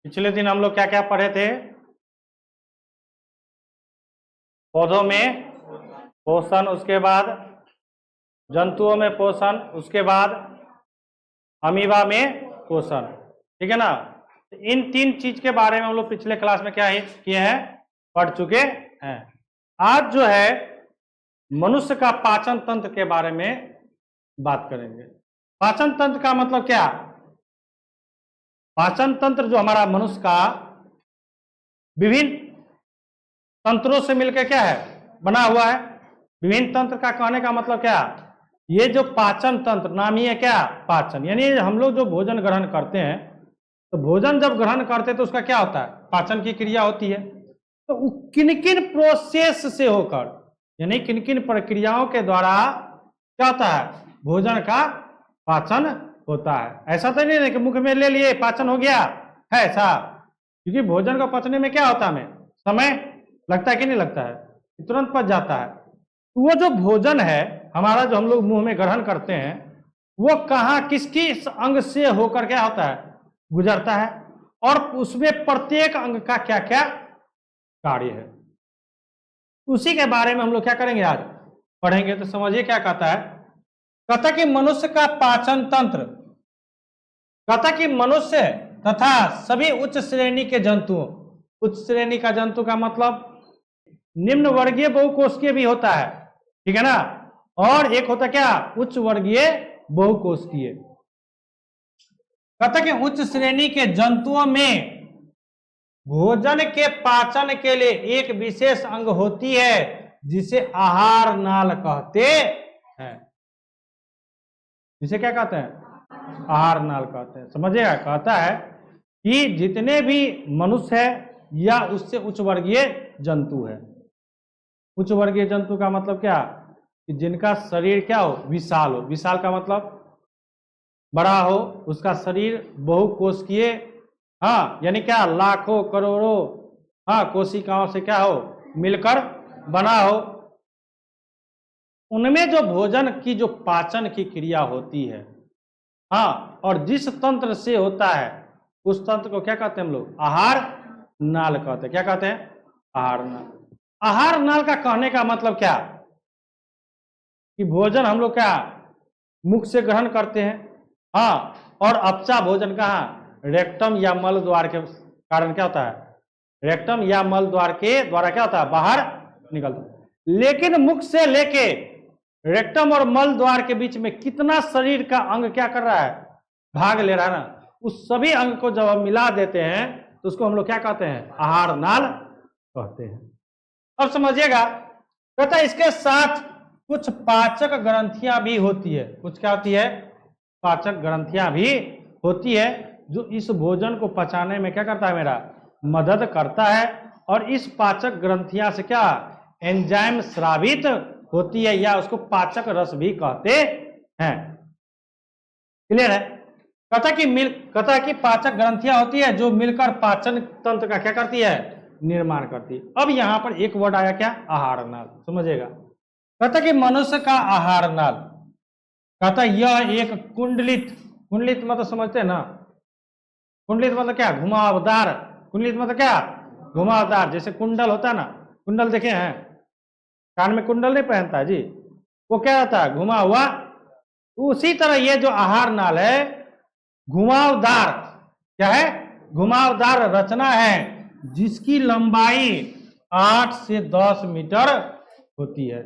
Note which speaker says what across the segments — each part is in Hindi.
Speaker 1: पिछले दिन हम लोग क्या क्या पढ़े थे? पौधों में पोषण, उसके बाद जंतुओं में पोषण, उसके बाद अमीबा में पोषण। ठीक है ना? इन तीन चीज के बारे में हम लोग पिछले क्लास में क्या किए हैं, पढ़ चुके हैं। आज जो है मनुष्य का पाचन तंत्र के बारे में बात करेंगे। पाचन तंत्र का मतलब क्या? पाचन तंत्र जो हमारा मनुष्य का विभिन्न तंत्रों से मिलकर क्या है, बना हुआ है। विभिन्न तंत्र का कहने का मतलब क्या? ये जो पाचन तंत्र नाम ही है क्या, पाचन। यानी हम लोग जो भोजन ग्रहण करते हैं, तो भोजन जब ग्रहण करते हैं तो उसका क्या होता है, पाचन की क्रिया होती है। तो किन किन प्रोसेस से होकर, यानी किन किन प्रक्रियाओं के द्वारा क्या होता है, भोजन का पाचन होता है। ऐसा तो नहीं है कि मुख में ले लिए पाचन हो गया है, ऐसा। क्योंकि भोजन को पचने में क्या होता है, हमें समय लगता है कि नहीं लगता है, तुरंत पच जाता है। तो वो जो भोजन है हमारा, जो हम लोग मुंह में ग्रहण करते हैं, वो कहाँ किसकी अंग से होकर क्या होता है, गुजरता है, और उसमें प्रत्येक अंग का क्या क्या कार्य है, उसी के बारे में हम लोग क्या करेंगे, आज पढ़ेंगे। तो समझिए क्या कहता है। कहता कि मनुष्य का पाचन तंत्र, कहता कि मनुष्य तथा सभी उच्च श्रेणी के जंतुओं, उच्च श्रेणी का जंतु का मतलब निम्न वर्गीय बहुकोषीय भी होता है, ठीक है ना, और एक होता क्या, उच्च वर्गीय बहुकोषीय। कहता कि उच्च श्रेणी के जंतुओं में भोजन के पाचन के लिए एक विशेष अंग होती है जिसे आहार नाल कहते हैं। जिसे क्या कहते हैं, आहार नाल कहते हैं। समझिएगा, कहता है कि जितने भी मनुष्य है या उससे उच्च वर्गीय जंतु है। उच्च वर्गीय जंतु का मतलब क्या, कि जिनका शरीर क्या हो, विशाल हो। विशाल का मतलब बड़ा हो, उसका शरीर बहुकोशिकीय, हाँ, यानी क्या, लाखों करोड़ों हाँ कोशिकाओं से क्या हो, मिलकर बना हो। उनमें जो भोजन की जो पाचन की क्रिया होती है, हाँ, और जिस तंत्र से होता है, उस तंत्र को क्या कहते हैं हम लोग, आहार नाल कहते हैं। क्या कहते हैं, आहार नाल। आहार नाल का कहने का मतलब क्या, कि भोजन हम लोग क्या मुख से ग्रहण करते हैं, हाँ, और अपचा भोजन कहाँ, रेक्टम या मल द्वार के कारण क्या होता है, रेक्टम या मल द्वार के द्वारा क्या होता है, बाहर निकलता है। लेकिन मुख से लेके रेक्टम और मल द्वार के बीच में कितना शरीर का अंग क्या कर रहा है, भाग ले रहा है ना, उस सभी अंग को जब हम मिला देते हैं तो उसको हम लोग क्या कहते हैं, आहार नाल कहते हैं। अब समझिएगा, कहता है इसके साथ कुछ पाचक ग्रंथियां भी होती है। कुछ क्या होती है, पाचक ग्रंथियां भी होती है, जो इस भोजन को पचाने में क्या करता है, मेरा मदद करता है। और इस पाचक ग्रंथियां से क्या एंजाइम स्रावित होती है, या उसको पाचक रस भी कहते हैं। क्लियर है? कहता है कि पाचक ग्रंथियां होती है जो मिलकर पाचन तंत्र का क्या करती है, निर्माण करती है। अब यहां पर एक वर्ड आया क्या, आहार नाल। समझिएगा, कहता कि मनुष्य का आहार नाल, कहता यह एक कुंडलित, कुंडलित मतलब समझते हैं ना, कुंडलित मतलब क्या, घुमावदार। कुंडलित मतलब क्या, घुमावदार। जैसे कुंडल होता है ना, कुंडल देखे हैं, कान में कुंडल नहीं पहनता है जी, वो क्या होता है, घुमा हुआ। उसी तरह ये जो आहार नाल है, घुमावदार, क्या है, घुमावदार रचना है, जिसकी लंबाई 8 से 10 मीटर होती है।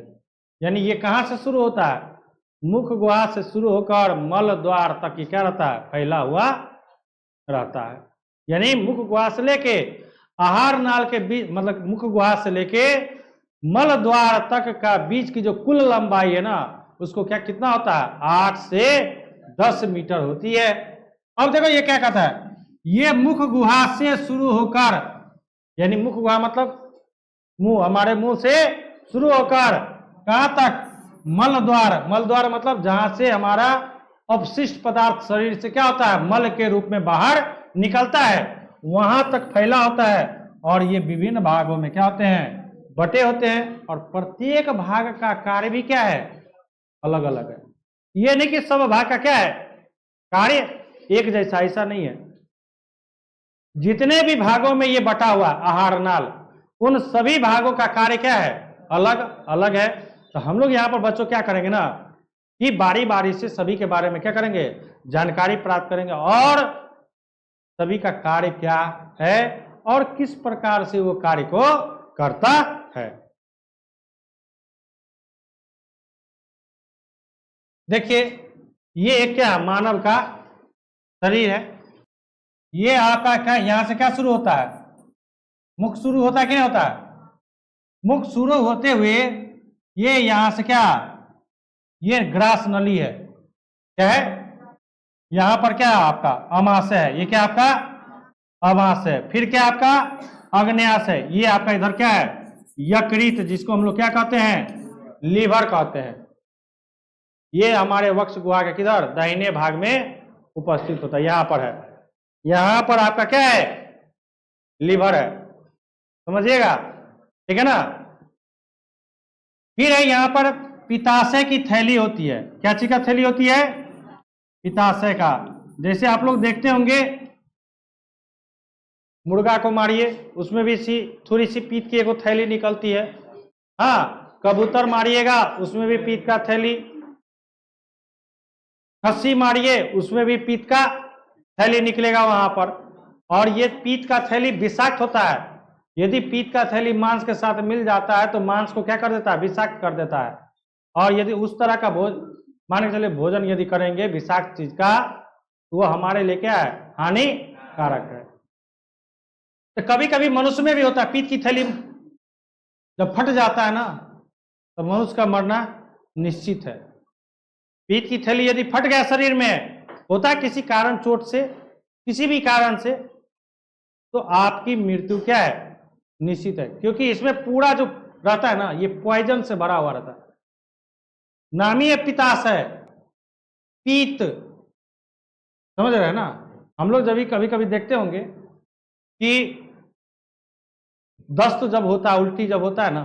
Speaker 1: यानी ये कहां से शुरू होता है, मुख गुहा से शुरू होकर मल द्वार तक ये क्या रहता है, फैला हुआ रहता है। यानी मुख गुहा से लेके आहार नाल के बीच, मतलब मुख गुहा से लेके मल द्वार तक का बीच की जो कुल लंबाई है ना, उसको क्या कितना होता है, 8 से 10 मीटर होती है। अब देखो ये क्या कहता है, ये मुख गुहा से शुरू होकर, यानी मुख गुहा मतलब मुंह, हमारे मुंह से शुरू होकर कहां तक, मल द्वार। मल द्वार मतलब जहां से हमारा अपशिष्ट पदार्थ शरीर से क्या होता है, मल के रूप में बाहर निकलता है, वहां तक फैला होता है। और ये विभिन्न भागों में क्या होते हैं, बटे होते हैं, और प्रत्येक भाग का कार्य भी क्या है, अलग अलग है। ये नहीं कि सब भाग का क्या है, कार्य एक जैसा, ऐसा नहीं है। जितने भी भागों में ये बटा हुआ आहार नाल, उन सभी भागों का कार्य क्या है, अलग अलग है। तो हम लोग यहाँ पर बच्चों क्या करेंगे ना कि बारी बारी से सभी के बारे में क्या करेंगे, जानकारी प्राप्त करेंगे, और सभी का कार्य क्या है और किस प्रकार से वो कार्य को करता है। देखिए ये एक क्या मानव का शरीर है। ये आपका क्या, यहां से क्या शुरू होता है, मुख शुरू होता है कि नहीं होता है, मुख शुरू होते हुए ये यहां से क्या, ये ग्रास नली है, क्या है, यहां पर क्या आपका अमाशय है, ये क्या आपका अमाशय है, फिर क्या आपका अग्न्याशय है, ये आपका इधर क्या है यकृत, जिसको हम लोग क्या कहते हैं, लीवर कहते हैं। ये हमारे वक्ष गुहा के किधर, दाहिने भाग में उपस्थित होता है, यहां पर है, यहां पर आपका क्या है, लीवर है, समझिएगा, ठीक है ना। फिर है यहां पर पित्ताशय की थैली होती है, क्या चीज का थैली होती है, पित्ताशय का। जैसे आप लोग देखते होंगे मुर्गा को मारिए, उसमें भी थोड़ी सी पीत की एक थैली निकलती है। हाँ, कबूतर मारिएगा उसमें भी पीत का थैली, खस्सी मारिए उसमें भी पीत का थैली निकलेगा वहां पर। और ये पीत का थैली विषाक्त होता है, यदि पीत का थैली मांस के साथ मिल जाता है तो मांस को क्या कर देता है, विषाक्त कर देता है। और यदि उस तरह का मान के चलिए भोजन यदि करेंगे विषाक्त चीज का, तो वो हमारे लिए क्या है, हानिकारक है। तो कभी कभी मनुष्य में भी होता है, पीत की थैली जब फट जाता है ना तो मनुष्य का मरना निश्चित है। पीत की थैली यदि फट गया शरीर में, होता है किसी कारण, चोट से, किसी भी कारण से, तो आपकी मृत्यु क्या है, निश्चित है। क्योंकि इसमें पूरा जो रहता है ना, ये पॉइजन से भरा हुआ रहता है। नामी है पित्ताशय, पीत, समझ रहे हैं ना। हम लोग जब कभी कभी देखते होंगे कि दस्त जब होता है, उल्टी जब होता है ना,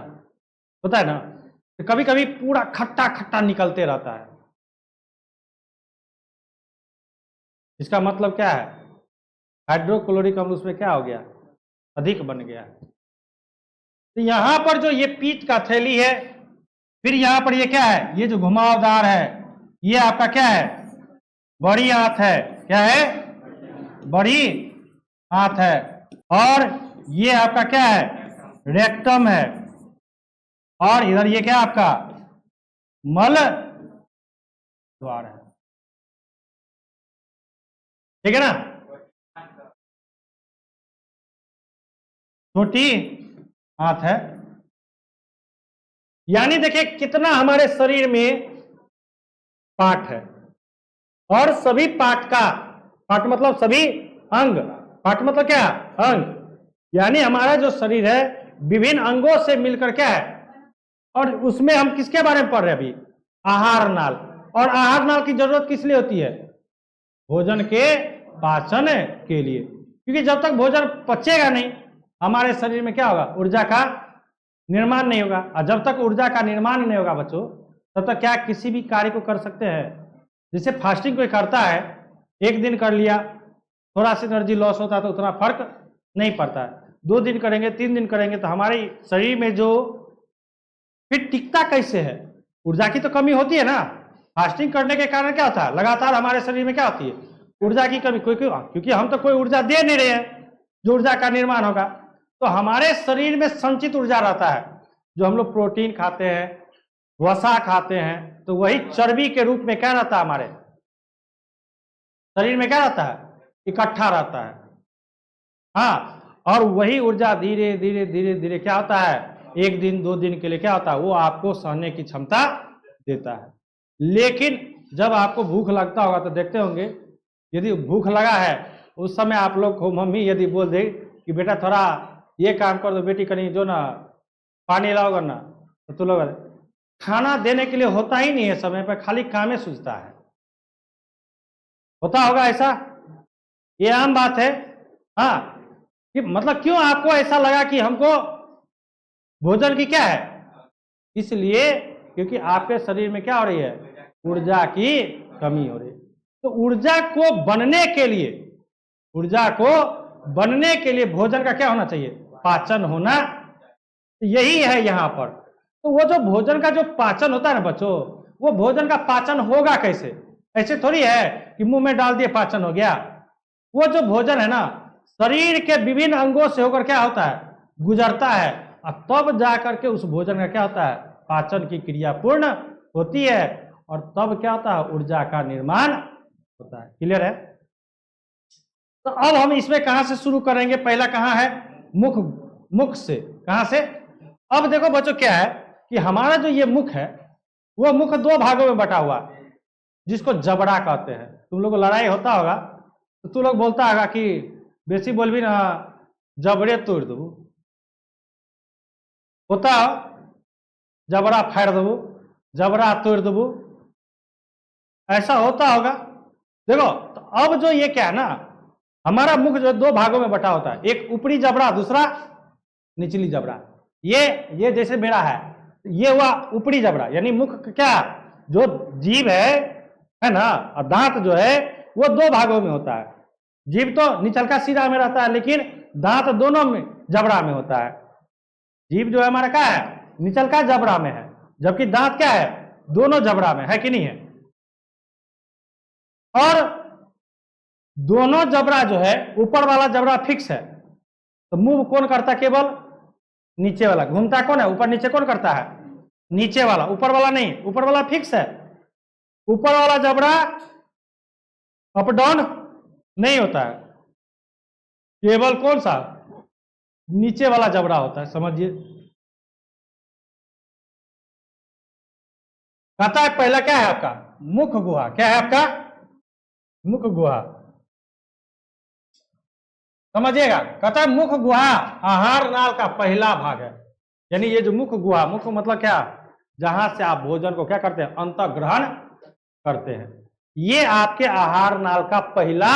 Speaker 1: तो कभी कभी पूरा खट्टा खट्टा निकलते रहता है। इसका मतलब क्या है, हाइड्रोक्लोरिक अम्ल उसमें क्या हो गया, अधिक बन गया। तो यहां पर जो ये पीत का थैली है, फिर यहां पर ये क्या है, ये जो घुमावदार है, ये आपका क्या है, बड़ी आंत है, क्या है, बड़ी आंत है। और ये आपका क्या है, रेक्टम है। और इधर ये क्या आपका मल द्वार है, ठीक है ना। छोटी आंत है। यानी देखिए कितना हमारे शरीर में पार्ट है, और सभी पार्ट का, पार्ट मतलब सभी अंग, पार्ट मतलब क्या, अंग। यानी हमारा जो शरीर है विभिन्न अंगों से मिलकर क्या है, और उसमें हम किसके बारे में पढ़ रहे हैं अभी, आहार नाल। और आहार नाल की जरूरत किस लिए होती है, भोजन के पाचन के लिए। क्योंकि जब तक भोजन पचेगा नहीं, हमारे शरीर में क्या होगा, ऊर्जा का निर्माण नहीं होगा। और जब तक ऊर्जा का निर्माण नहीं होगा बच्चों, तब तक क्या किसी भी कार्य को कर सकते हैं। जैसे फास्टिंग कोई करता है, एक दिन कर लिया, थोड़ा सा एनर्जी लॉस होता है तो उतना फर्क नहीं पड़ता है। 2 दिन करेंगे, 3 दिन करेंगे, तो हमारे शरीर में जो फिर टिकता कैसे है, ऊर्जा की तो कमी होती है ना। फास्टिंग करने के कारण क्या होता है, लगातार हमारे शरीर में क्या होती है, ऊर्जा की कमी। क्योंकि हम तो कोई ऊर्जा दे नहीं रहे हैं जो ऊर्जा का निर्माण होगा। तो हमारे शरीर में संचित ऊर्जा रहता है, जो हम लोग प्रोटीन खाते हैं, वसा खाते हैं, तो वही चर्बी के रूप में क्या रहता है, हमारे शरीर में क्या रहता है, इकट्ठा रहता है। हाँ, और वही ऊर्जा धीरे धीरे धीरे धीरे क्या होता है, 1 दिन 2 दिन के लिए क्या होता है, वो आपको सहने की क्षमता देता है। लेकिन जब आपको भूख लगता होगा तो देखते होंगे, यदि भूख लगा है उस समय आप लोग को मम्मी यदि बोल दे कि बेटा थोड़ा ये काम कर दो, बेटी कहीं जो ना पानी लाओगे ना, तो तू लोग खाना देने के लिए होता ही नहीं है समय पर, खाली कामें सूझता है। होता होगा ऐसा, ये आम बात है। हाँ, कि मतलब क्यों आपको ऐसा लगा कि हमको भोजन की क्या है, इसलिए क्योंकि आपके शरीर में क्या हो रही है, ऊर्जा की कमी हो रही है। तो ऊर्जा को बनने के लिए, ऊर्जा को बनने के लिए भोजन का क्या होना चाहिए? पाचन होना। यही है यहाँ पर। तो वो जो भोजन का जो पाचन होता है ना बच्चों, वो भोजन का पाचन होगा कैसे? ऐसे थोड़ी है कि मुंह में डाल दिए पाचन हो गया। वो जो भोजन है ना, शरीर के विभिन्न अंगों से होकर क्या होता है? गुजरता है, और तब जाकर के उस भोजन का क्या होता है? पाचन की क्रिया पूर्ण होती है, और तब क्या होता है? ऊर्जा का निर्माण होता है। क्लियर है? तो अब हम इसमें कहां से शुरू करेंगे? पहला कहां है? मुख। मुख से। कहां से? अब देखो बच्चों क्या है कि हमारा जो ये मुख है, वो मुख दो भागों में बटा हुआ है, जिसको जबड़ा कहते हैं। तुम लोग को लड़ाई होता होगा तो तू लोग बोलता होगा कि बेसी बोलबी ना जबड़े तोड़ दू, होता हो, जबड़ा फाड़ देबू, जबड़ा तोड़ देबू, ऐसा होता होगा। देखो तो अब जो ये क्या है ना, हमारा मुख जो दो भागों में बटा होता है, एक ऊपरी जबड़ा, दूसरा निचली जबड़ा। ये जैसे मेरा है, ये हुआ ऊपरी जबड़ा, यानी मुख क्या, जो जीभ है ना, और दांत जो है वो दो भागों में होता है। जीभ तो निचलका सिरा में रहता है, लेकिन दांत दोनों में जबड़ा में होता है। जीभ जो है हमारा क्या है? निचलका जबड़ा में है, जबकि दांत क्या है? दोनों जबड़ा में है कि नहीं है? और दोनों जबड़ा जो है, ऊपर वाला जबड़ा फिक्स है, तो मूव कौन करता है? केवल नीचे वाला। घूमता कौन है? ऊपर नीचे कौन करता है? नीचे वाला, ऊपर वाला नहीं। ऊपर वाला फिक्स है, ऊपर वाला जबड़ा अप डाउन नहीं होता है, केवल कौन सा? नीचे वाला जबड़ा होता है। समझिए, कहता है पहला क्या है आपका? मुख गुहा। क्या है आपका? मुख गुहा। समझिएगा, कहता है मुख गुहा आहार नाल का पहला भाग है। यानी ये जो मुख गुहा, मुख मतलब क्या? जहां से आप भोजन को क्या करते हैं? अंतः ग्रहण करते हैं। ये आपके आहार नाल का पहला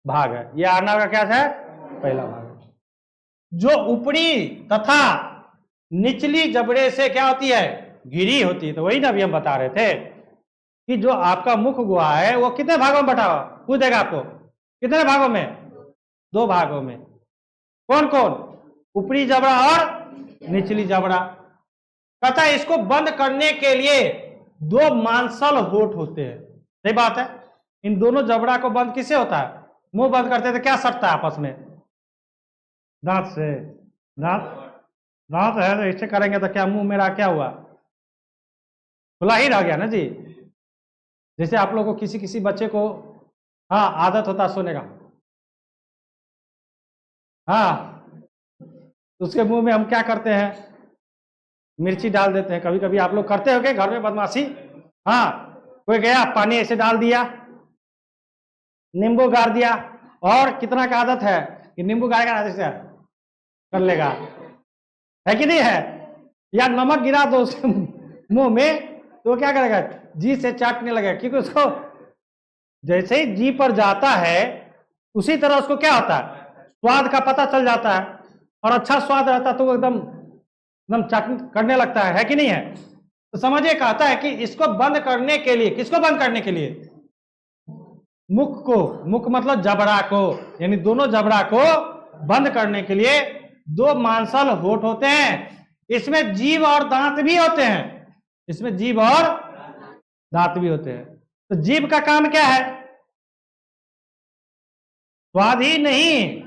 Speaker 1: भाग है। ये आहार नाल का क्या है? पहला भाग है। जो ऊपरी तथा निचली जबड़े से क्या होती है? घिरी होती है। तो वही ना अभी हम बता रहे थे कि जो आपका मुख गुहा है वो कितने भागों में बटा हुआ? पूछ देगा आपको, कितने भागों में? दो भागों में। कौन कौन? ऊपरी जबड़ा और निचली जबड़ा। कहता है इसको बंद करने के लिए दो मांसल होठ होते हैं। सही बात है। इन दोनों जबड़ा को बंद किससे होता है? मुंह बंद करते तो क्या सटता है आपस में? दांत से। दांत है तो इससे करेंगे तो क्या मुंह मेरा क्या हुआ? खुला ही रह गया ना जी। जैसे आप लोगों को किसी किसी बच्चे को हाँ आदत होता है सोने का, हाँ, उसके मुंह में हम क्या करते हैं? मिर्ची डाल देते हैं। कभी कभी आप लोग करते हो क्या घर में बदमाशी? हाँ, कोई गया पानी ऐसे डाल दिया, नींबू गाड़ दिया, और कितना का आदत है कि नींबू गाड़ेगा ना जैसे कर लेगा, है कि नहीं है? या नमक गिरा दो उसके मुंह में तो क्या करेगा? जी से चाटने लगेगा, क्योंकि उसको जैसे ही जी पर जाता है उसी तरह उसको क्या होता है? स्वाद का पता चल जाता है, और अच्छा स्वाद रहता तो वो एकदम एकदम चाटने करने लगता है कि नहीं है? तो समझिए, कहता है कि इसको बंद करने के लिए, किसको बंद करने के लिए? मुख को। मुख मतलब जबड़ा को, यानी दोनों जबड़ा को बंद करने के लिए दो मांसल होठ होते हैं। इसमें जीभ और दांत भी होते हैं। इसमें जीभ और दांत भी होते हैं। तो जीभ का काम क्या है? स्वाद ही नहीं,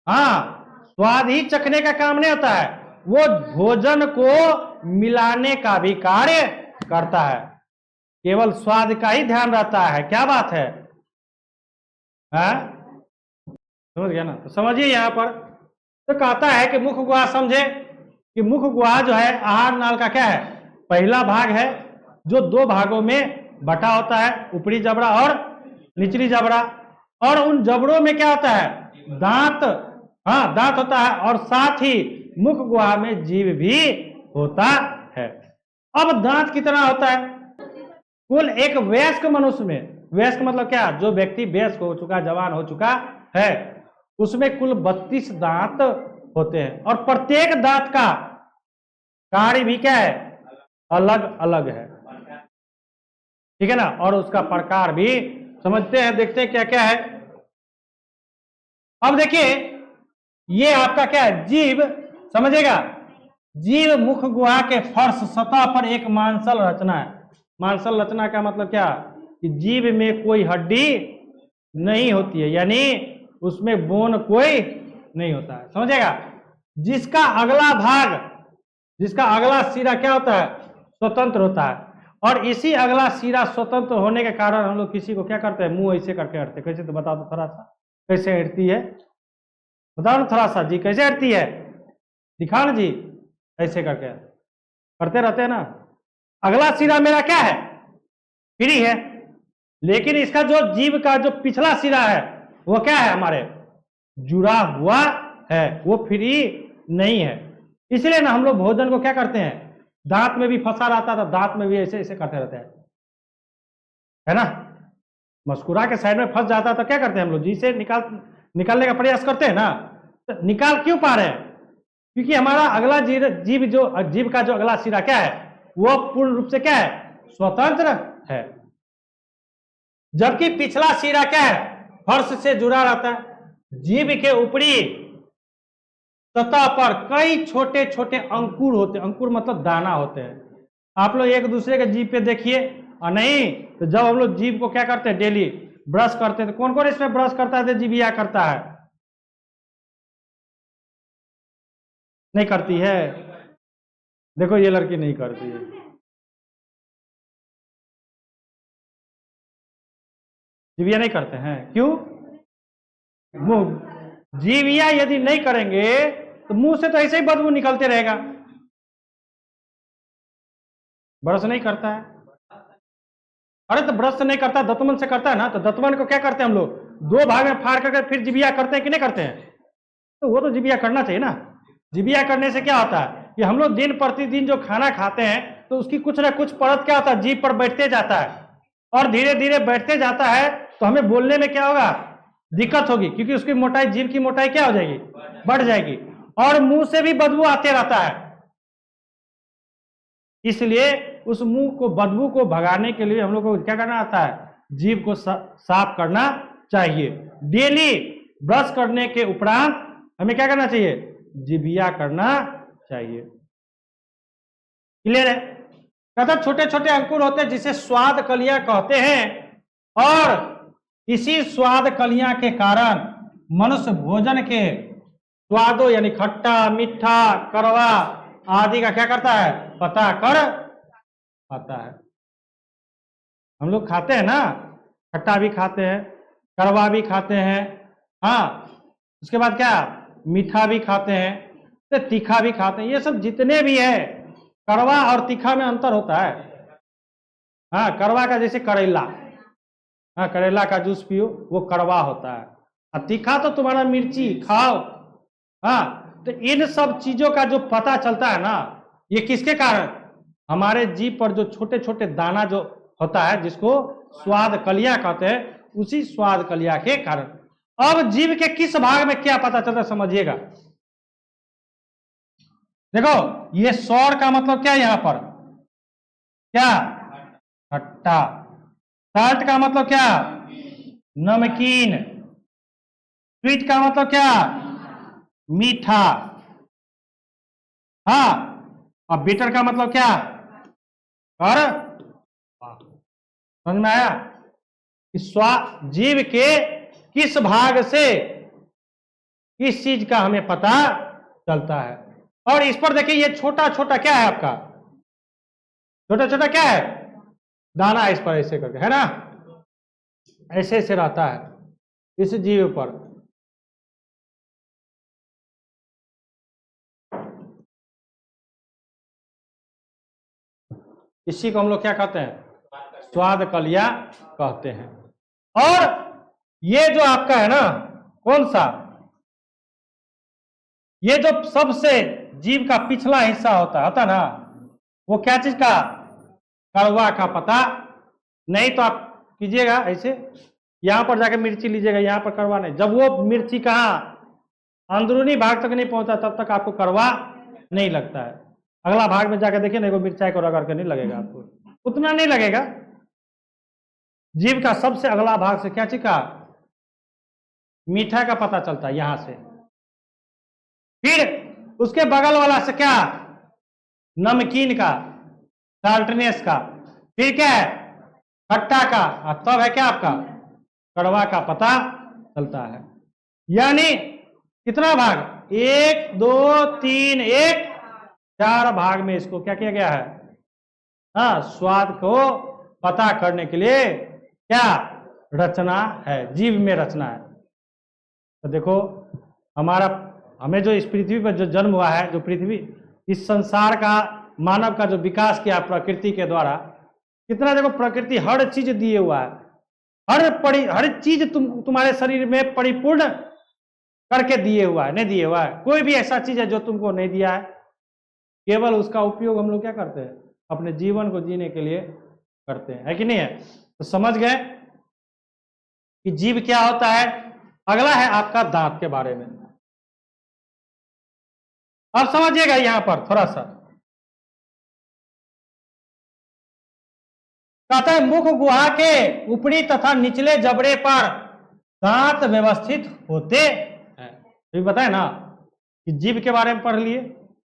Speaker 1: हाँ, स्वाद ही चखने का काम नहीं होता है, वो भोजन को मिलाने का भी कार्य करता है। केवल स्वाद का ही ध्यान रहता है। क्या बात है? समझ गया ना? तो समझिए यहां पर तो कहता है कि मुख गुहा, समझे कि मुख गुहा जो है आहार नाल का क्या है? पहला भाग है, जो दो भागों में बटा होता है, ऊपरी जबड़ा और निचली जबड़ा। और उन जबड़ों में क्या होता है? दांत, हाँ, दांत होता है, और साथ ही मुख गुहा में जीभ भी होता है। अब दांत कितना होता है? कुल एक वयस्क मनुष्य में, वयस्क मतलब क्या? जो व्यक्ति वयस्क हो चुका, जवान हो चुका है, उसमें कुल 32 दांत होते हैं, और प्रत्येक दांत का कार्य भी क्या है? अलग अलग है। ठीक है ना? और उसका प्रकार भी समझते हैं, देखते हैं क्या क्या है। अब देखिए ये आपका क्या है, जीव, समझेगा, जीव मुख गुहा के फर्श सतह पर एक मांसल रचना है। मांसल रचना का मतलब क्या, कि जीव में कोई हड्डी नहीं होती है, यानी उसमें बोन कोई नहीं होता है, समझेगा। जिसका अगला भाग, जिसका अगला सिरा क्या होता है, स्वतंत्र होता है। और इसी अगला सिरा स्वतंत्र होने के कारण हम लोग किसी को क्या करते हैं, मुंह ऐसे करके हटते हैं। कैसे, तो बताओ तो थोड़ा सा, कैसे हटती है, बताओ ना थोड़ा सा जी, कैसे हटती है, दिखाओ ना जी, ऐसे करके करते रहते हैं ना। अगला सिरा मेरा क्या है, फ्री है, लेकिन इसका जो जीव का जो पिछला सिरा है वो क्या है, हमारे जुड़ा हुआ है, वो फ्री नहीं है। इसलिए ना हम लोग भोजन को क्या करते हैं, दांत में भी फंसा रहता था, दांत में भी ऐसे ऐसे करते रहते हैं, है ना। मस्कुरा के साइड में फंस जाता तो क्या करते हैं हम लोग, जी से निकालने का प्रयास करते हैं ना। तो निकाल क्यों पा रहे हैं, क्योंकि हमारा अगला जीव का जो अगला सिरा क्या है, वो पूर्ण रूप से क्या है, स्वतंत्र है। जबकि पिछला सिरा क्या है, फर्श से जुड़ा रहता है। जीव के ऊपरी सतह पर कई छोटे छोटे अंकुर होते हैं, अंकुर मतलब दाना होते हैं। आप लोग एक दूसरे के जीभ पे देखिए, और नहीं तो जब हम लोग जीभ को क्या करते हैं, डेली ब्रश करते हैं, तो कौन कौन इसमें ब्रश करता है, तो जीभिया करता है, नहीं करती है। देखो ये लड़की नहीं करती है, जीभिया नहीं करते हैं, क्यों, मुंह, जीभिया यदि नहीं करेंगे तो मुंह से तो ऐसे ही बदबू निकलते रहेगा, ब्रश नहीं करता है। अरे तो ब्रश से नहीं करता, दतमन से करता है ना। तो दतमन को क्या करते हैं हम लोग, दो भाग में फाड़ करके फिर जिबिया करते हैं कि नहीं करते हैं, तो वो तो जिबिया करना चाहिए ना। जिबिया करने से क्या होता है कि हम लोग दिन प्रतिदिन जो खाना खाते हैं तो उसकी कुछ ना कुछ परत क्या होता है, जीभ पर बैठते जाता है, और धीरे धीरे बैठते जाता है, तो हमें बोलने में क्या होगा, दिक्कत होगी, क्योंकि उसकी मोटाई, जीभ की मोटाई क्या हो जाएगी, बढ़ जाएगी, और मुंह से भी बदबू आते रहता है। इसलिए उस मुंह को, बदबू को भगाने के लिए हम लोग को क्या करना आता है, जीभ को साफ करना चाहिए। डेली ब्रश करने के उपरांत हमें क्या करना चाहिए, जिभिया करना चाहिए। क्लियर है। कहता छोटे छोटे अंकुर होते हैं जिसे स्वाद कलियां कहते हैं, और इसी स्वाद कलियां के कारण मनुष्य भोजन के स्वादों यानी खट्टा, मीठा, कड़वा आदि का क्या करता है, पता कर पाता है। हम लोग खाते हैं ना, खट्टा भी खाते हैं, कड़वा भी खाते हैं, हाँ, उसके बाद क्या, मीठा भी खाते हैं, तो तीखा भी खाते हैं। ये सब जितने भी है, कड़वा और तीखा में अंतर होता है। हाँ, कड़वा का जैसे करेला, हाँ, करेला का जूस पियो वो कड़वा होता है, और तीखा तो तुम्हारा मिर्ची खाओ। हाँ, तो इन सब चीजों का जो पता चलता है ना, ये किसके कारण, हमारे जीभ पर जो छोटे छोटे दाना जो होता है, जिसको स्वाद कलियां कहते हैं, उसी स्वाद कलिया के कारण। अब जीभ के किस भाग में क्या पता चलता है, समझिएगा। देखो ये सौर का मतलब क्या है, यहां पर क्या, खट्टा। साल्ट का मतलब क्या, नमकीन। स्वीट का मतलब क्या, मीठा। हाँ, और बीटर का मतलब क्या, और समझ में आया कि जीव के किस भाग से किस चीज का हमें पता चलता है। और इस पर देखिए ये छोटा छोटा क्या है आपका, छोटा छोटा क्या है, दाना, इस पर ऐसे करके, है ना, ऐसे ऐसे रहता है इस जीव पर। इसी को हम लोग क्या कहते हैं, स्वाद कलिया कहते हैं। और ये जो आपका है ना, कौन सा, ये जो सबसे जीव का पिछला हिस्सा होता ना, वो क्या चीज का, कड़वा का पता। नहीं तो आप कीजिएगा ऐसे, यहां पर जाके मिर्ची लीजिएगा, यहां पर कड़वा नहीं। जब वो मिर्ची कहां अंदरूनी भाग तक नहीं पहुंचा, तब तक आपको कड़वा नहीं लगता है। अगला भाग में जाकर देखिए ना, एगो मिर्चाई को रगड़ के नहीं लगेगा आपको, उतना नहीं लगेगा। जीव का सबसे अगला भाग से क्या चीज का, मीठा का पता चलता है यहां से। फिर उसके बगल वाला से क्या, नमकीन का, साल्टनेस का। फिर क्या है, खट्टा का, और तब है क्या आपका कड़वा का पता चलता है। यानी कितना भाग, 1 2 3 1 4 भाग में इसको क्या किया गया है, हाँ, स्वाद को पता करने के लिए क्या रचना है, जीव में रचना है। तो देखो हमें जो इस पृथ्वी पर जो जन्म हुआ है, जो पृथ्वी, इस संसार का, मानव का जो विकास किया प्रकृति के द्वारा, कितना देखो प्रकृति हर चीज दिए हुआ है, हर चीज तुम्हारे शरीर में परिपूर्ण करके दिए हुआ है, नहीं दिए हुआ है। कोई भी ऐसा चीज है जो तुमको नहीं दिया है, केवल उसका उपयोग हम लोग क्या करते हैं, अपने जीवन को जीने के लिए करते हैं, है कि नहीं है। तो समझ गए कि जीव क्या होता है। अगला है आपका दांत के बारे में। अब समझिएगा यहां पर थोड़ा सा, कहता है मुख गुहा के ऊपरी तथा निचले जबड़े पर दांत व्यवस्थित होते हैं। तो बताए ना कि जीव के बारे में पढ़ लिए,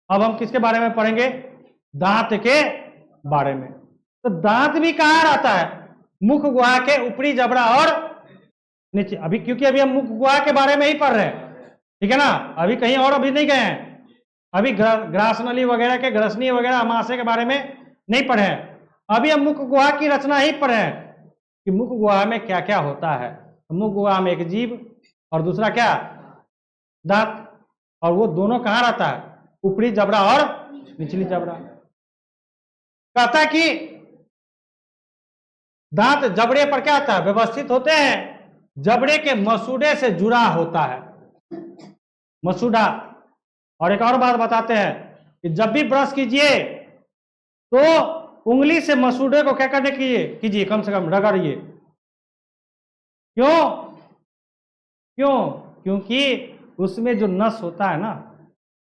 Speaker 1: अब हम किसके बारे में पढ़ेंगे, दांत के बारे में। तो दांत भी कहां रहता है, मुख गुहा के ऊपरी जबड़ा और नीचे। अभी क्योंकि अभी हम मुख गुहा के बारे में ही पढ़ रहे हैं, ठीक है ना, अभी कहीं और अभी नहीं गए हैं। अभी ग्रासनली वगैरह के, ग्रसनी वगैरह, अमाशय के बारे में नहीं पढ़े हैं। अभी हम मुख गुहा की रचना ही पढ़े हैं कि मुख गुहा में क्या क्या होता है। मुख गुहा में एक जीव और दूसरा क्या, दांत, और वो दोनों कहां रहता है, ऊपरी जबड़ा और निचली जबड़ा। कहता है कि दांत जबड़े पर क्या होता है, व्यवस्थित होते हैं, जबड़े के मसूड़े से जुड़ा होता है, मसूड़ा। और एक और बात बताते हैं कि जब भी ब्रश कीजिए तो उंगली से मसूड़े को क्या करने कीजिए, कम से कम रगड़िए। क्यों क्यों, क्योंकि उसमें जो नस होता है ना,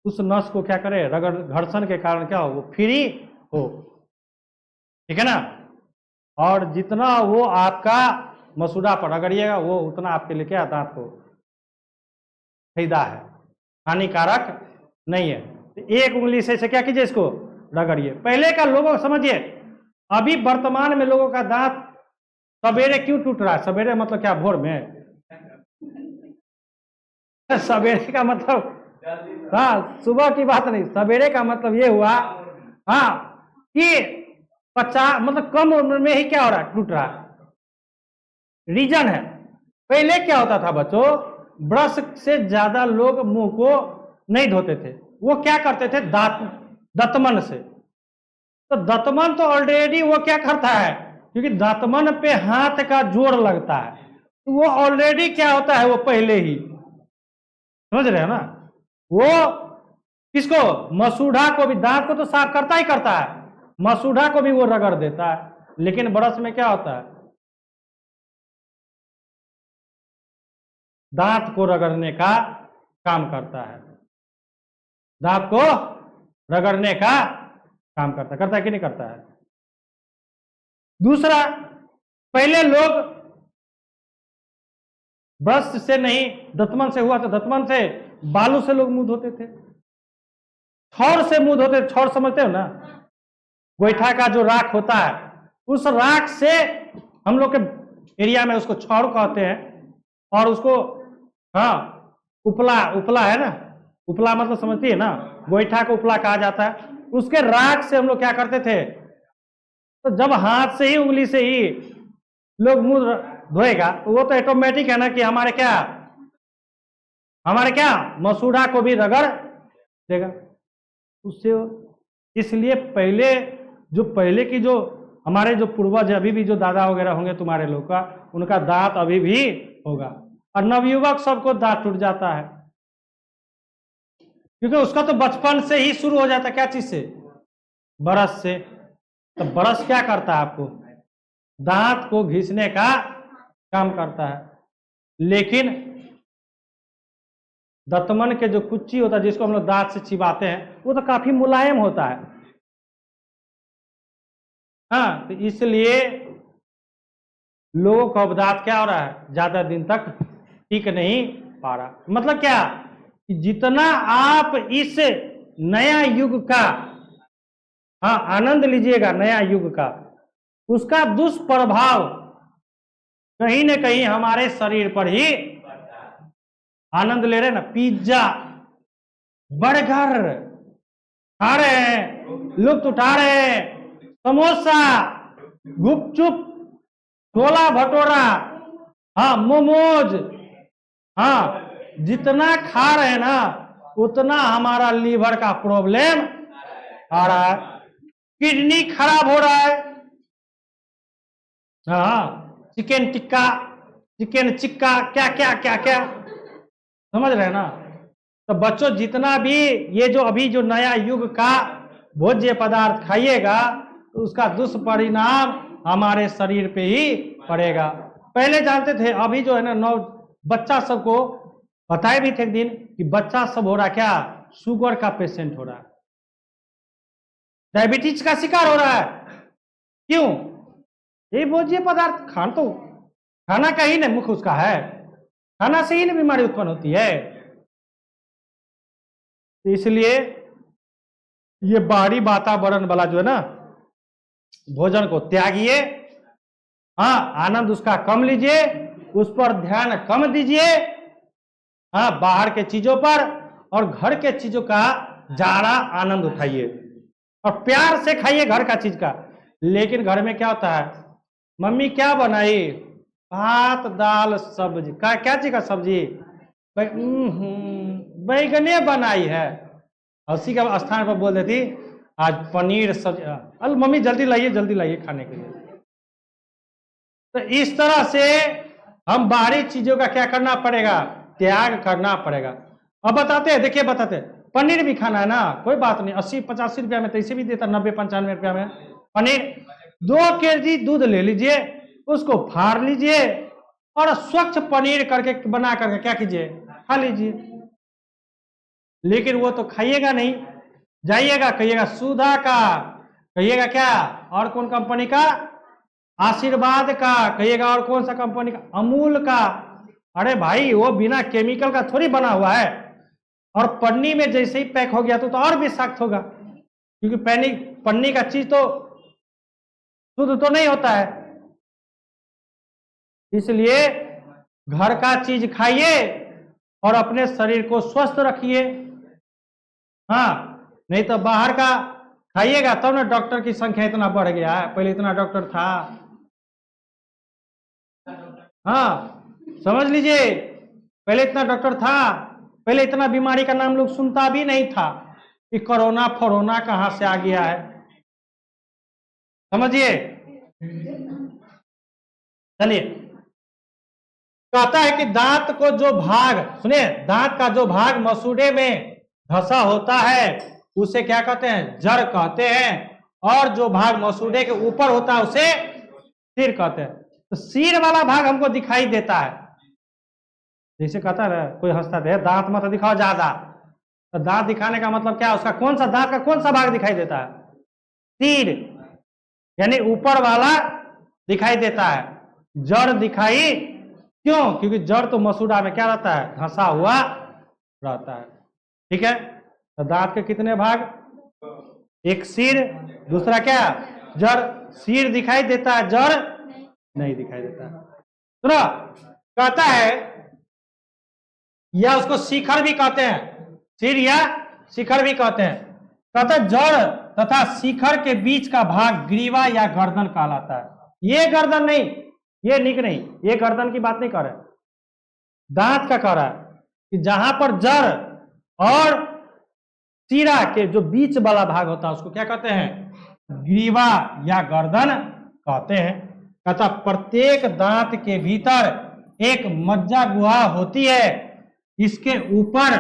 Speaker 1: उस नस को क्या करे, रगड़, घर्षण के कारण क्या हो, वो फ्री हो, ठीक है ना। और जितना वो आपका मसूड़ा पर रगड़िएगा, वो उतना आपके लिए क्या, दांत को फायदा है, हानिकारक नहीं है। तो एक उंगली से क्या कीजिए, इसको रगड़िए। पहले का लोगों समझिए, अभी वर्तमान में लोगों का दांत सवेरे क्यों टूट रहा है, सवेरे मतलब क्या, भोर में, सवेरे का मतलब, हाँ, सुबह की बात नहीं, सवेरे का मतलब ये हुआ, हाँ, कि 50 मतलब कम उम्र में ही क्या हो रहा है, टूट रहा है। रीजन है, पहले क्या होता था बच्चों, ब्रश से ज्यादा लोग मुंह को नहीं धोते थे, वो क्या करते थे, दतमन से। तो दतमन तो ऑलरेडी वो क्या करता है, क्योंकि दतमन पे हाथ का जोर लगता है, तो वो ऑलरेडी क्या होता है, वो पहले ही, समझ रहे हो ना, वो किसको, मसूड़ा को भी, दांत को तो साफ करता ही करता है, मसूड़ा को भी वो रगड़ देता है। लेकिन ब्रश में क्या होता है, दांत को रगड़ने का काम करता है, दांत को रगड़ने का काम करता है कि नहीं करता है। दूसरा, पहले लोग ब्रश से नहीं, दतमन से हुआ, तो दतमन से, बालू से लोग मुंह धोते थे, छौर से मुंह धोते, छौर समझते हो ना, गोईठा का जो राख होता है, उस राख से हम लोग के एरिया में उसको छौर कहते हैं। और उसको, हाँ, उपला है ना, उपला मतलब समझती है ना, गोईठा को उपला कहा जाता है। उसके राख से हम लोग क्या करते थे, तो जब हाथ से ही, उंगली से ही लोग मुंह धोएगा, तो वो तो ऑटोमेटिक है ना कि हमारे क्या मसूड़ा को भी रगड़ देगा उससे। इसलिए पहले की जो हमारे जो पूर्वज है, अभी भी जो दादा वगैरह होंगे तुम्हारे लोग का, उनका दांत अभी भी होगा। और नवयुवक सबको दांत टूट जाता है, क्योंकि उसका तो बचपन से ही शुरू हो जाता है, क्या चीज से, ब्रश से। तो ब्रश क्या करता है, आपको दांत को घिसने का काम करता है। लेकिन दतमन के जो कुच्ची होता है, जिसको हम लोग दांत से चिबाते हैं, वो तो काफी मुलायम होता है, हाँ। तो इसलिए लोगों को अब दांत क्या हो रहा है, ज्यादा दिन तक टिक नहीं पा रहा। मतलब क्या कि जितना आप इस नया युग का आनंद लीजिएगा, नया युग का, उसका दुष्प्रभाव कहीं न कहीं हमारे शरीर पर ही आनंद ले रहे ना। पिज्जा, बर्गर खा रहे हैं, लुत्फ उठा रहे हैं, समोसा, गुपचुप, छोला भटूरा, मोमोज, जितना खा रहे हैं ना उतना हमारा लीवर का प्रॉब्लम आ रहा है, किडनी खराब हो रहा है। चिकन टिक्का, चिकन चिक्का, क्या क्या क्या क्या, समझ रहे हैं ना। तो बच्चों जितना भी ये जो अभी जो नया युग का भोज्य पदार्थ खाइएगा तो उसका दुष्परिणाम हमारे शरीर पे ही पड़ेगा। पहले जानते थे, अभी जो है ना बच्चा सबको बताए भी थे एक दिन कि बच्चा सब हो रहा क्या, शुगर का पेशेंट हो रहा है, डायबिटीज का शिकार हो रहा है। क्यों? ये भोज्य पदार्थ खाना का ही ना मुख्य उसका है, खाना से ही ना बीमारी उत्पन्न होती है। इसलिए ये बाहरी वातावरण वाला जो है ना भोजन को त्यागिए, आनंद उसका कम लीजिए, उस पर ध्यान कम दीजिए, बाहर के चीजों पर और घर के चीजों का ज्यादा आनंद उठाइए और प्यार से खाइए घर का चीज का। लेकिन घर में क्या होता है, मम्मी क्या बनाई, भात दाल सब्जी, क्या चीज का सब्जी, बैगने बनाई है, उसी के स्थान पर बोल देती आज पनीर सब्जी, अरे मम्मी जल्दी लाइए खाने के लिए। तो इस तरह से हम बाहरी चीजों का क्या करना पड़ेगा, त्याग करना पड़ेगा। अब बताते हैं, देखिए बताते हैं, पनीर भी खाना है ना, कोई बात नहीं, 80-85 रुपया में तो इसे भी देता, 90-95 रुपया में पनीर। 2 केजी दूध ले लीजिए, उसको फाड़ लीजिए और स्वच्छ पनीर करके बना करके क्या कीजिए, खा लीजिए। लेकिन वो तो खाइएगा नहीं, जाइएगा कहिएगा सुधा का, कहिएगा क्या और कौन कंपनी का, आशीर्वाद का, कहिएगा और कौन सा कंपनी का, अमूल का। अरे भाई वो बिना केमिकल का थोड़ी बना हुआ है, और पन्नी में जैसे ही पैक हो गया तो और भी सख्त होगा, क्योंकि पन्नी का चीज तो शुद्ध तो नहीं होता है। इसलिए घर का चीज खाइए और अपने शरीर को स्वस्थ रखिए। नहीं तो बाहर का खाइएगा तब ना डॉक्टर की संख्या इतना बढ़ गया है, पहले इतना डॉक्टर था। समझ लीजिए, पहले इतना डॉक्टर था, पहले इतना बीमारी का नाम लोग सुनता भी नहीं था कि कोरोना फोरोना कहां से आ गया है, समझिए। चलिए, कहता है कि दांत को जो भाग, सुनिए, दांत का जो भाग मसूड़े में धंसा होता है उसे क्या कहते हैं, जड़ कहते हैं, और जो भाग मसूड़े के ऊपर होता है उसे सिर कहते हैं। तो सिर वाला भाग हमको दिखाई देता है, जैसे कहता है कोई हंसता है दांत मत दिखाओ ज्यादा, तो दांत दिखाने का मतलब क्या, उसका कौन सा दांत का कौन सा भाग दिखाई देता है, सिर, यानी ऊपर वाला दिखाई देता है, जड़ दिखाई क्यों, क्योंकि जड़ तो मसूड़ा में क्या रहता है, धंसा हुआ रहता है। ठीक है, तो दांत के कितने भाग, एक सिर, दूसरा क्या, जड़। सिर दिखाई देता है, जड़ नहीं दिखाई देता। सुनो, कहता है, या उसको शिखर भी कहते हैं, सिर या शिखर भी कहते हैं। कहता है जड़ तथा शिखर के बीच का भाग ग्रीवा या गर्दन कहलाता है। ये गर्दन नहीं, ये निक नहीं, ये गर्दन की बात नहीं कर रहे, दांत का कह रहा है कि जहां पर जड़ और सिरा के जो बीच वाला भाग होता है उसको क्या कहते हैं, ग्रीवा या गर्दन कहते हैं। कहता प्रत्येक दांत के भीतर एक मज्जा गुहा होती है, इसके ऊपर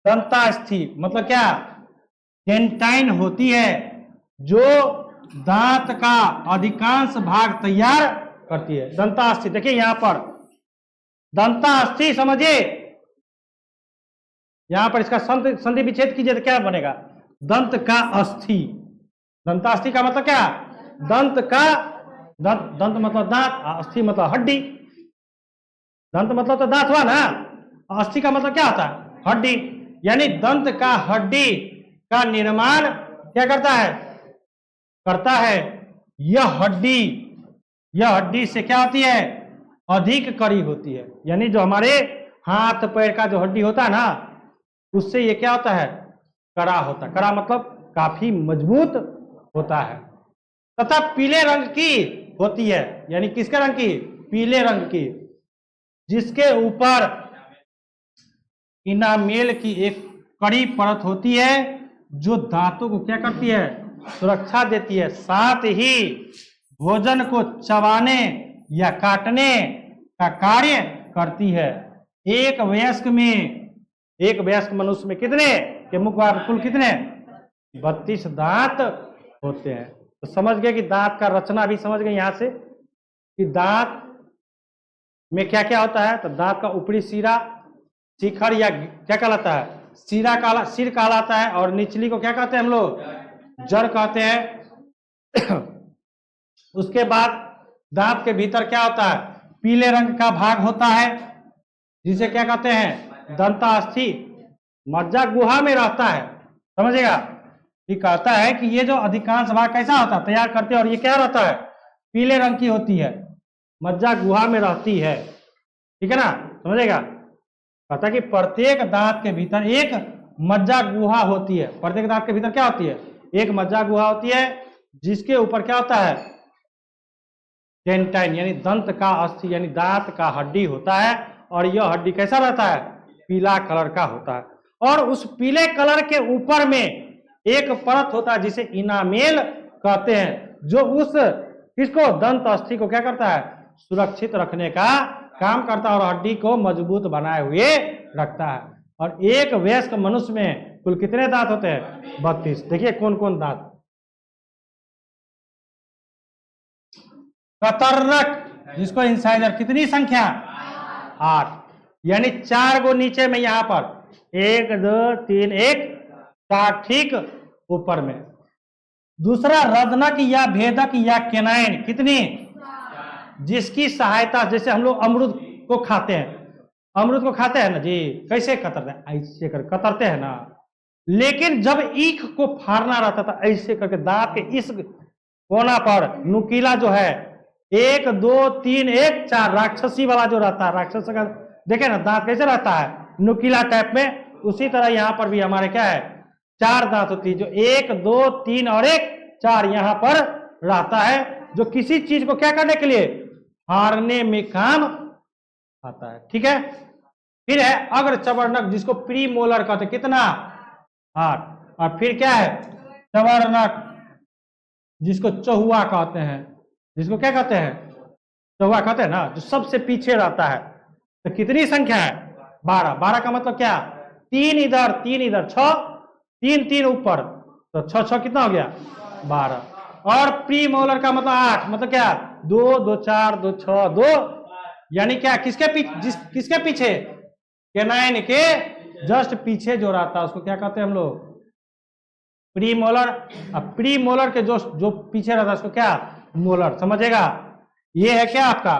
Speaker 1: दंतास्थि मतलब क्या, डेंटाइन होती है, जो दांत का अधिकांश भाग तैयार करती है। दंतास्थि देखिए यहां पर दंतास्थि, समझिए, यहां पर इसका संधि विच्छेद कीजिए तो क्या बनेगा, दंत का अस्थि। दंतास्थि का मतलब क्या, दंत का, दंत मतलब दांत, अस्थि मतलब हड्डी। दंत मतलब तो दांत हुआ ना, अस्थि का मतलब क्या होता है? हड्डी। यानी दंत का हड्डी का निर्माण क्या करता है? यह हड्डी से क्या होती है? अधिक कड़ी होती है। यानी जो हमारे हाथ पैर का जो हड्डी होता है ना, उससे ये क्या होता है? कड़ा होता है। कड़ा मतलब काफी मजबूत होता है। तथा पीले रंग की होती है। यानी किसके रंग की? पीले रंग की, जिसके ऊपर इनामेल की एक कड़ी परत होती है, जो दांतों को क्या करती है? सुरक्षा देती है। साथ ही भोजन को चबाने या काटने का कार्य करती है। एक वयस्क मनुष्य में कितने के मुख भाग कुल कितने? 32 दांत होते हैं। तो समझ गए कि दांत का रचना भी समझ गए यहां से कि दांत में क्या क्या होता है। तो दांत का ऊपरी सिरा, शिखर या क्या कहलाता है? सिर कहलाता है। और निचली को क्या कहते हैं हम लोग? जड़ कहते हैं। उसके बाद दांत के भीतर क्या होता है? पीले रंग का भाग होता है, जिसे क्या कहते हैं? दंतास्थि। मज्जा गुहा में रहता है, समझेगा? ये कहता है कि ये जो अधिकांश भाग कैसा होता है? तैयार करते हैं। और ये क्या रहता है? पीले रंग की होती है, मज्जा गुहा में रहती है। ठीक है ना, समझेगा? कहता है कि प्रत्येक दांत के भीतर एक मज्जा गुहा होती है। प्रत्येक दांत के भीतर क्या होती है? एक मज्जा गुहा होती है, जिसके ऊपर क्या होता है? डेंटाइन यानी दंत का अस्थि यानी दांत का हड्डी होता है। और यह हड्डी कैसा रहता है? पीला कलर का होता है। और उस पीले कलर के ऊपर में एक परत होता है, जिसे इनामेल कहते हैं, जो उस किसको? दंत अस्थि को क्या करता है? सुरक्षित रखने का काम करता है और हड्डी को मजबूत बनाए हुए रखता है। और एक वयस्क मनुष्य में कुल कितने दांत होते हैं? 32। देखिए कौन कौन दांत। कतरनक, जिसको इंसाइजर, कितनी संख्या? 8। यानी 4 गो नीचे में, यहां पर 1 2 3 1 4 ठीक ऊपर में। दूसरा रदनक या भेदक या केनाइन, कितनी? जिसकी सहायता, जैसे हम लोग अमरूद को खाते हैं, ना जी, कैसे कतरते हैं? ऐसे कर कतरते हैं ना। लेकिन जब ईख को फाड़ना रहता था, ऐसे करके दांत के इस कोना पर नुकीला जो है 1 2 3 1 4 राक्षसी वाला जो रहता है, राक्षस का देखे ना दांत कैसे रहता है? नुकीला टाइप में। उसी तरह यहां पर भी हमारे क्या है? 4 दांत होती है, जो 1 2 3 और 1 4 यहां पर रहता है, जो किसी चीज को क्या करने के लिए? फाड़ने में काम आता है। ठीक है। फिर है अग्र चवर्णक, जिसको प्री मोलर कहते हैं, कितना? 8। और फिर क्या है? चवर्णक, जिसको चहुआ कहते हैं। जिसको क्या कहते हैं? चहुआ कहते हैं ना, जो सबसे पीछे रहता है। तो कितनी संख्या है? 12। 12 का मतलब क्या? 3 इधर 3 इधर, 6 3 3 ऊपर, तो 6 6 कितना हो गया? 12। और प्री मोलर का मतलब 8, मतलब क्या? 2 2 4 2 6 2। यानी क्या? किसके पीछे? केनाइन के जस्ट पीछे जो रहता है, उसको क्या कहते हैं हम लोग? Pre molar. अब प्री मोलर के जो पीछे रहता है, उसको क्या? मोलर। समझेगा? ये है क्या आपका?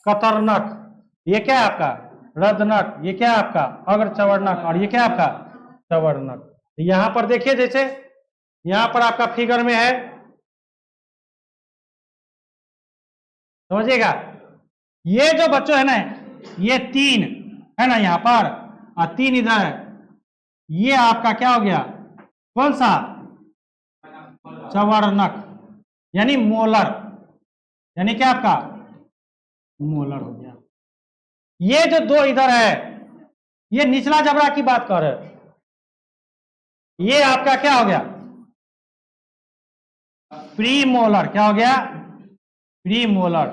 Speaker 1: कतरनक। ये क्या है आपका? रदनक। ये क्या है आपका? अग्र चवर्णक। और ये क्या है आपका? चवर्णक। यहां पर देखिए, जैसे यहां पर आपका फिगर में है, समझिएगा? ये जो बच्चों है ना, ये 3 है ना यहां पर, और 3 इधर है। ये आपका क्या हो गया? कौन सा? चवर्णक यानी मोलर। यानी क्या आपका? मोलर हो गया। ये जो 2 इधर है, ये निचला जबड़ा की बात कर रहे, ये आपका क्या हो गया? Pre molar. क्या हो गया? Pre molar.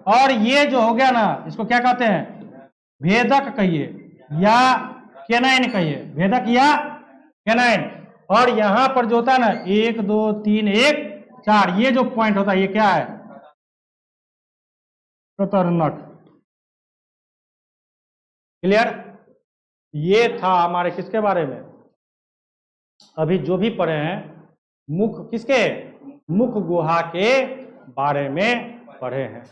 Speaker 1: और ये जो हो गया ना, इसको क्या कहते हैं? भेदक कहिए या केनाइन कहिए। भेदक या केनाइन। और यहां पर जो होता है ना 1 2 3 1 4, ये जो पॉइंट होता है, ये क्या है? कतरनक। क्लियर? ये था हमारे किसके बारे में? अभी जो भी पढ़े हैं, मुख किसके? मुख गुहा के बारे में पढ़े हैं।